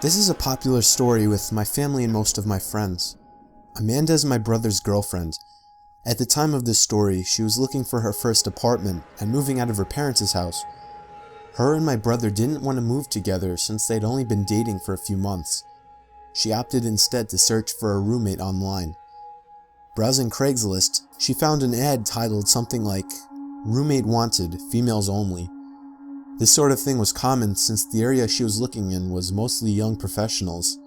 This is a popular story with my family and most of my friends. Amanda is my brother's girlfriend. At the time of this story, she was looking for her first apartment and moving out of her parents' house. Her and my brother didn't want to move together since they'd only been dating for a few months. She opted instead to search for a roommate online. Browsing Craigslist, she found an ad titled something like, "Roommate Wanted, Females Only." This sort of thing was common since the area she was looking in was mostly young professionals.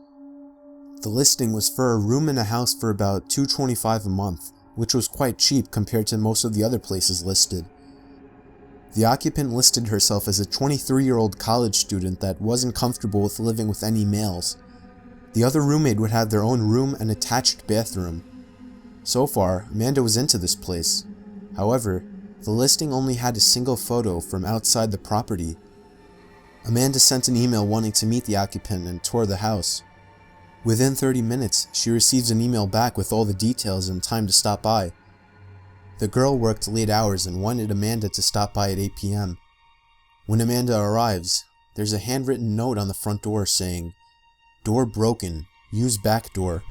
The listing was for a room in a house for about $225 a month, which was quite cheap compared to most of the other places listed. The occupant listed herself as a 23-year-old college student that wasn't comfortable with living with any males. The other roommate would have their own room and attached bathroom. So far, Amanda was into this place. However, the listing only had a single photo from outside the property. Amanda sent an email wanting to meet the occupant and tour the house. Within 30 minutes, she receives an email back with all the details and time to stop by. The girl worked late hours and wanted Amanda to stop by at 8 p.m. When Amanda arrives, there's a handwritten note on the front door saying, "Door broken, use back door."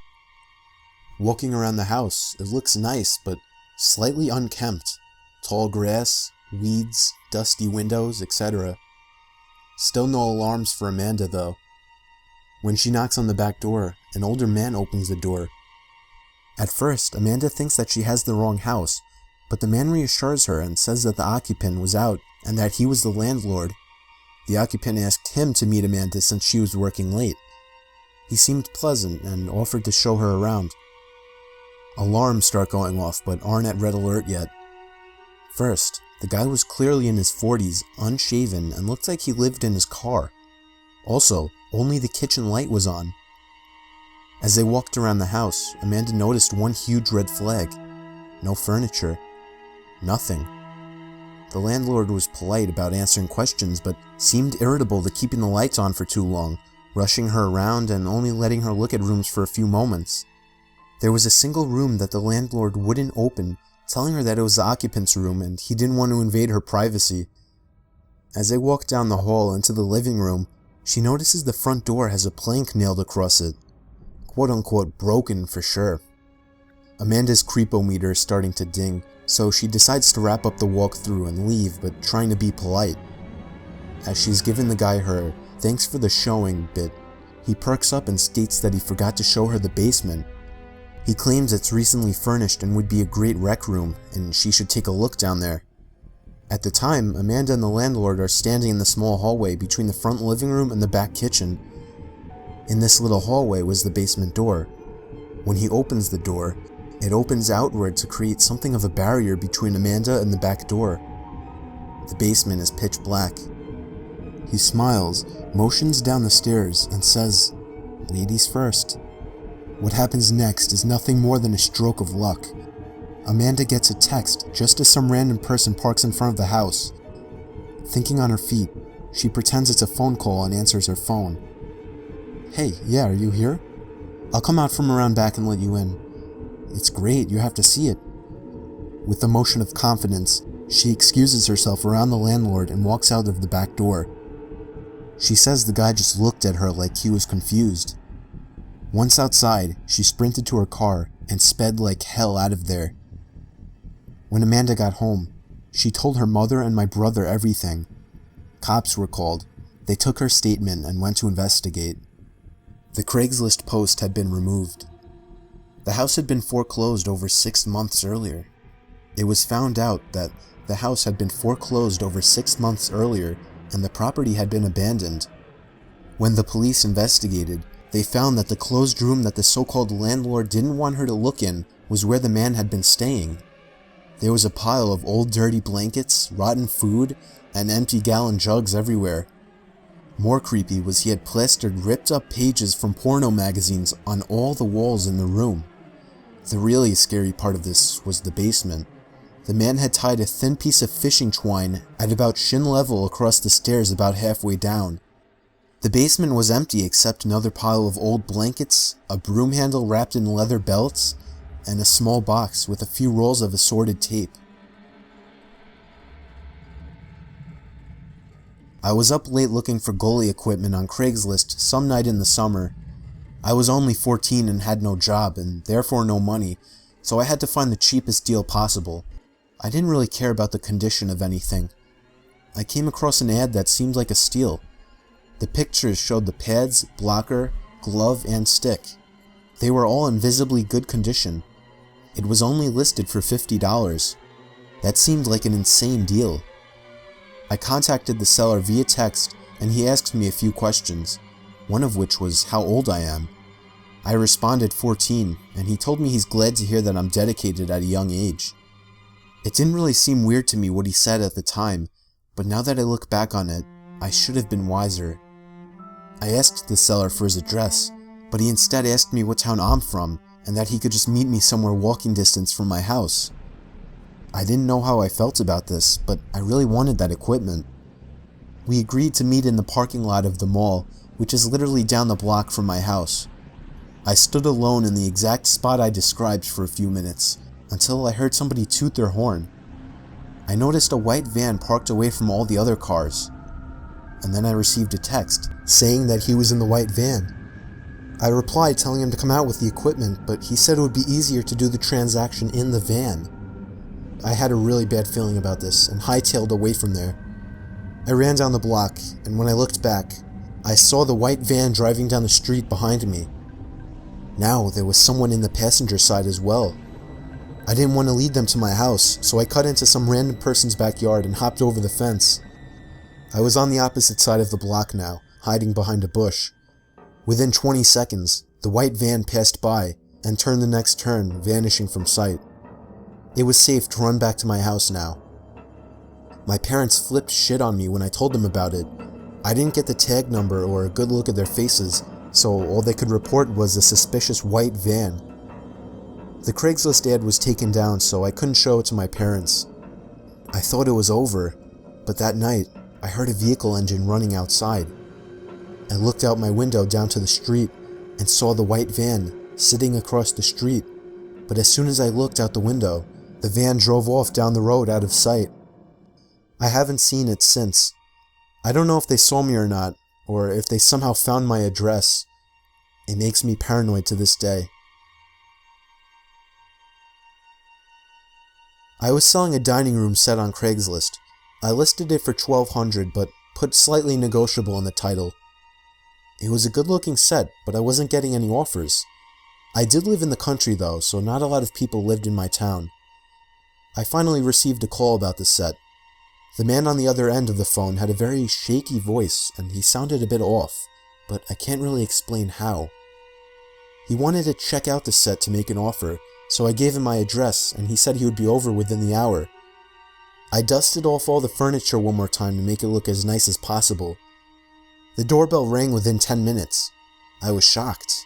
Walking around the house, it looks nice but slightly unkempt. Tall grass, weeds, dusty windows, etc. Still no alarms for Amanda though. When she knocks on the back door, an older man opens the door. At first, Amanda thinks that she has the wrong house, but the man reassures her and says that the occupant was out and that he was the landlord. The occupant asked him to meet Amanda since she was working late. He seemed pleasant and offered to show her around. Alarms start going off but aren't at red alert yet. First, the guy was clearly in his 40s, unshaven, and looked like he lived in his car. Also, only the kitchen light was on. As they walked around the house, Amanda noticed one huge red flag. No furniture. Nothing. The landlord was polite about answering questions, but seemed irritable to keeping the lights on for too long, rushing her around and only letting her look at rooms for a few moments. There was a single room that the landlord wouldn't open, telling her that it was the occupant's room and he didn't want to invade her privacy. As they walk down the hall into the living room, she notices the front door has a plank nailed across it. Quote-unquote broken for sure. Amanda's creepometer is starting to ding, so she decides to wrap up the walkthrough and leave, but trying to be polite. As she's giving the guy her "thanks for the showing" bit, he perks up and states that he forgot to show her the basement. He claims it's recently furnished and would be a great rec room, and she should take a look down there. At the time, Amanda and the landlord are standing in the small hallway between the front living room and the back kitchen. In this little hallway was the basement door. When he opens the door, it opens outward to create something of a barrier between Amanda and the back door. The basement is pitch black. He smiles, motions down the stairs, and says, "Ladies first." What happens next is nothing more than a stroke of luck. Amanda gets a text just as some random person parks in front of the house. Thinking on her feet, she pretends it's a phone call and answers her phone. "Hey, yeah, are you here? I'll come out from around back and let you in. It's great, you have to see it." With a motion of confidence, she excuses herself around the landlord and walks out of the back door. She says the guy just looked at her like he was confused. Once outside, she sprinted to her car and sped like hell out of there. When Amanda got home, she told her mother and my brother everything. Cops were called. They took her statement and went to investigate. The Craigslist post had been removed. The house had been foreclosed over 6 months earlier. It was found out that the house had been foreclosed over 6 months earlier and the property had been abandoned. When the police investigated, they found that the closed room that the so-called landlord didn't want her to look in was where the man had been staying. There was a pile of old dirty blankets, rotten food, and empty gallon jugs everywhere. More creepy was he had plastered ripped up pages from porno magazines on all the walls in the room. The really scary part of this was the basement. The man had tied a thin piece of fishing twine at about shin level across the stairs about halfway down. The basement was empty except another pile of old blankets, a broom handle wrapped in leather belts, and a small box with a few rolls of assorted tape. I was up late looking for goalie equipment on Craigslist some night in the summer. I was only 14 and had no job, and therefore no money, so I had to find the cheapest deal possible. I didn't really care about the condition of anything. I came across an ad that seemed like a steal. The pictures showed the pads, blocker, glove, and stick. They were all in visibly good condition. It was only listed for $50. That seemed like an insane deal. I contacted the seller via text, and he asked me a few questions, one of which was how old I am. I responded 14, and he told me he's glad to hear that I'm dedicated at a young age. It didn't really seem weird to me what he said at the time, but now that I look back on it, I should have been wiser. I asked the seller for his address, but he instead asked me what town I'm from, and that he could just meet me somewhere walking distance from my house. I didn't know how I felt about this, but I really wanted that equipment. We agreed to meet in the parking lot of the mall, which is literally down the block from my house. I stood alone in the exact spot I described for a few minutes, until I heard somebody toot their horn. I noticed a white van parked away from all the other cars, and then I received a text saying that he was in the white van. I replied telling him to come out with the equipment, but he said it would be easier to do the transaction in the van. I had a really bad feeling about this and hightailed away from there. I ran down the block, and when I looked back, I saw the white van driving down the street behind me. Now there was someone in the passenger side as well. I didn't want to lead them to my house, so I cut into some random person's backyard and hopped over the fence. I was on the opposite side of the block now, hiding behind a bush. Within 20 seconds, the white van passed by and turned the next turn, vanishing from sight. It was safe to run back to my house now. My parents flipped shit on me when I told them about it. I didn't get the tag number or a good look at their faces, so all they could report was a suspicious white van. The Craigslist ad was taken down, so I couldn't show it to my parents. I thought it was over, but that night, I heard a vehicle engine running outside. I looked out my window down to the street and saw the white van sitting across the street, but as soon as I looked out the window, the van drove off down the road out of sight. I haven't seen it since. I don't know if they saw me or not, or if they somehow found my address. It makes me paranoid to this day. I was selling a dining room set on Craigslist. I listed it for $1,200, but put slightly negotiable in the title. It was a good-looking set, but I wasn't getting any offers. I did live in the country though, so not a lot of people lived in my town. I finally received a call about the set. The man on the other end of the phone had a very shaky voice, and he sounded a bit off, but I can't really explain how. He wanted to check out the set to make an offer, so I gave him my address, and he said he would be over within the hour. I dusted off all the furniture one more time to make it look as nice as possible. The doorbell rang within 10 minutes. I was shocked.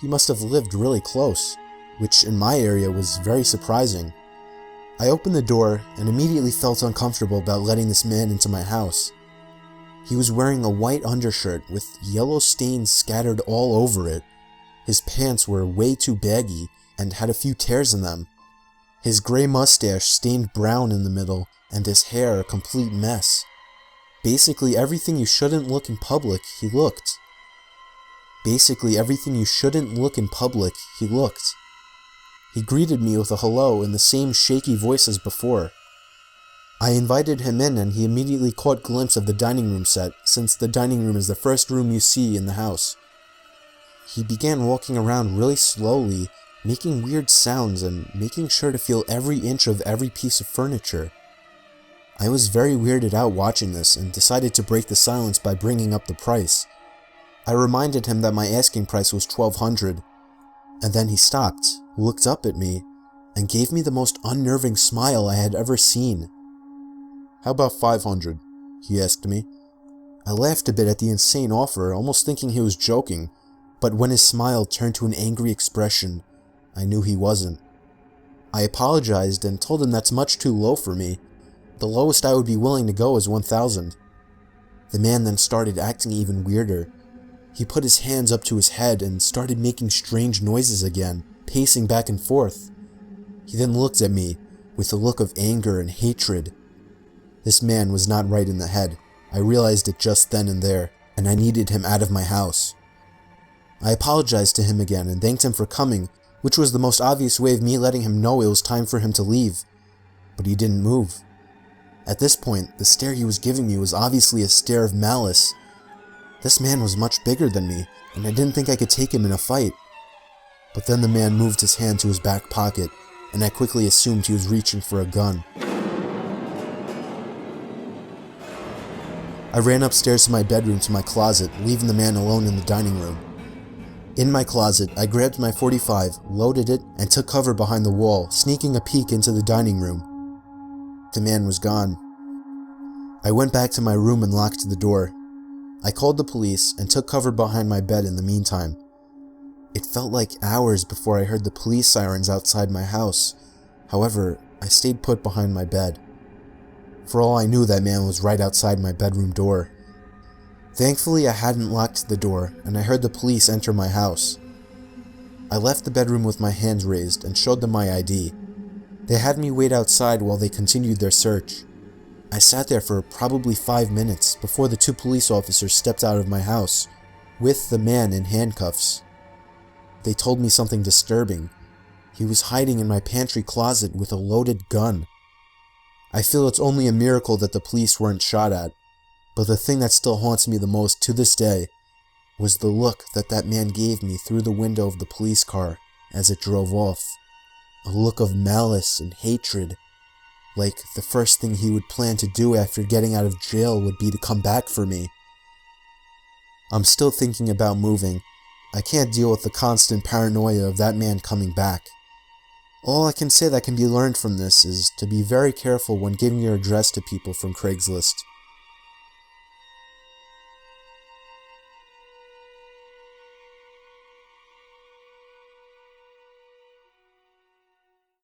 He must have lived really close, which in my area was very surprising. I opened the door and immediately felt uncomfortable about letting this man into my house. He was wearing a white undershirt with yellow stains scattered all over it. His pants were way too baggy and had a few tears in them. His gray mustache stained brown in the middle, and his hair a complete mess. Basically everything you shouldn't look in public, he looked. Basically everything you shouldn't look in public, he looked. He greeted me with a hello in the same shaky voice as before. I invited him in and he immediately caught a glimpse of the dining room set, since the dining room is the first room you see in the house. He began walking around really slowly, making weird sounds and making sure to feel every inch of every piece of furniture. I was very weirded out watching this and decided to break the silence by bringing up the price. I reminded him that my asking price was $1,200, and then he stopped, looked up at me, and gave me the most unnerving smile I had ever seen. "How about $500? He asked me. I laughed a bit at the insane offer, almost thinking he was joking, but when his smile turned to an angry expression, I knew he wasn't. I apologized and told him that's much too low for me. The lowest I would be willing to go is $1,000. The man then started acting even weirder. He put his hands up to his head and started making strange noises again, pacing back and forth. He then looked at me with a look of anger and hatred. This man was not right in the head. I realized it just then and there, and I needed him out of my house. I apologized to him again and thanked him for coming, which was the most obvious way of me letting him know it was time for him to leave. But he didn't move. At this point, the stare he was giving me was obviously a stare of malice. This man was much bigger than me, and I didn't think I could take him in a fight. But then the man moved his hand to his back pocket, and I quickly assumed he was reaching for a gun. I ran upstairs to my bedroom to my closet, leaving the man alone in the dining room. In my closet, I grabbed my .45, loaded it, and took cover behind the wall, sneaking a peek into the dining room. The man was gone. I went back to my room and locked the door. I called the police and took cover behind my bed in the meantime. It felt like hours before I heard the police sirens outside my house. However, I stayed put behind my bed. For all I knew, that man was right outside my bedroom door. Thankfully, I hadn't locked the door, and I heard the police enter my house. I left the bedroom with my hands raised and showed them my ID. They had me wait outside while they continued their search. I sat there for probably 5 minutes before the 2 police officers stepped out of my house, with the man in handcuffs. They told me something disturbing. He was hiding in my pantry closet with a loaded gun. I feel it's only a miracle that the police weren't shot at, but the thing that still haunts me the most to this day was the look that man gave me through the window of the police car as it drove off. A look of malice and hatred, like the first thing he would plan to do after getting out of jail would be to come back for me. I'm still thinking about moving. I can't deal with the constant paranoia of that man coming back. All I can say that can be learned from this is to be very careful when giving your address to people from Craigslist.